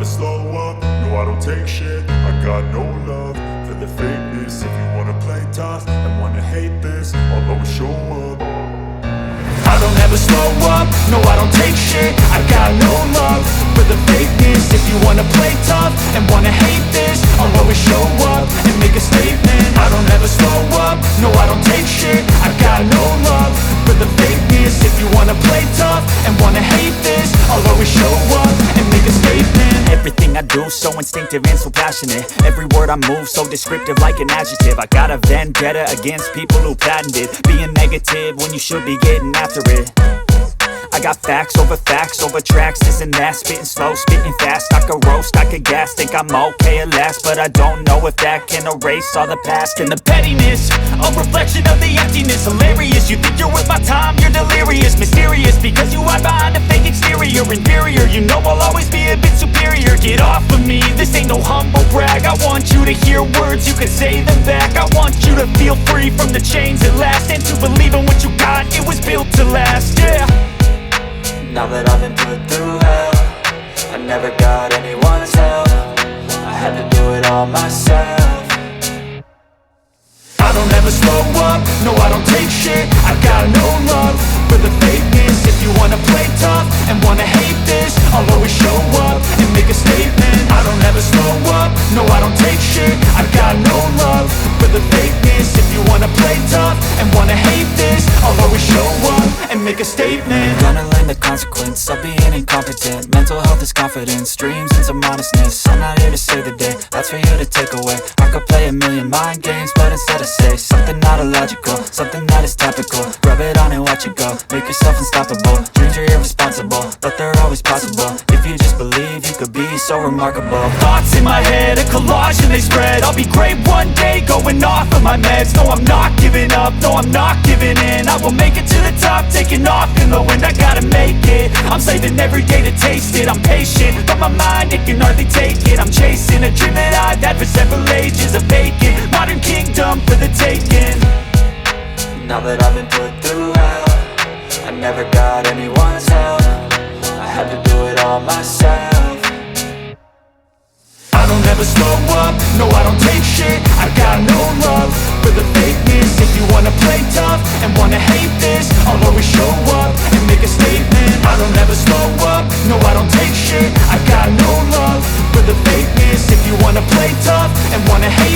slow up, no I don't take shit. I got no love for the fakeness. If you wanna play tough and wanna hate this, I'll always show up. I don't ever slow up, no I don't take shit. I got no love for the fakeness. If you wanna play tough and wanna hate this, I'll always show up and make a statement. I don't ever slow up, no I don't take shit. I got no love for the fakeness. If you wanna play tough and wanna hate this, I'll always show up and make a statement. Everything I do so instinctive and so passionate. Every word I move so descriptive like an adjective. I got a vendetta against people who patented being negative when you should be getting after it. I got facts over tracks, this and that. Spitting slow, spitting fast, I could roast, I could gas. Think I'm okay at last, but I don't know if that can erase all the past. And the pettiness, a reflection of the emptiness. Hilarious, you think you're worth my time, you're delirious. Mysterious, because you hide behind a fake exterior. Inferior, you know I'll always be a bit superior. Get off of me, this ain't no humble brag. I want you to hear words, you can say them back. I want you to feel free from the chains at last, and to believe in what you got, it was built to last, yeah. Now that I've been put through hell, I never got anyone's help. I had to do it all myself. I don't ever slow up, no I don't take shit. I got no love for the fakeness. If you wanna play tough and wanna hate this, I'll always show up and make a statement. I don't ever slow up, no I don't take shit. I got no love for the fakeness. If you wanna play tough and wanna hate this, I'll always show up and make a statement. Gonna learn the consequence of being incompetent. Mental health is confidence, dreams and some honestness. I'm not here to save the day, that's for you to take away. I could play a million mind games, but instead I say something not illogical, something that is topical. Rub it on and watch it go, make yourself unstoppable. Dreams are irresponsible, but they're always possible. If you just believe, you could be so remarkable. Thoughts in my head, a collage and they spread. I'll be great one day, going off of my meds. No, I'm not giving up, no, I'm not giving in. I will make it to the top, taking off in the wind. I gotta make it, I'm saving every day to taste it. I'm patient, but my mind, it can hardly take it. I'm chasing a dream that I've had for several ages. A vacant, modern kingdom for the taking. Now that I've been put through hell, I never got anyone's help. I had to do it all myself. I don't ever slow up, no I don't take shit. I got no love for the fakeness. If you wanna play tough and wanna hate this, I'll always show up and make a statement. I don't ever slow up, no I don't take shit. I got no love for the fakeness. If you wanna play tough and wanna hate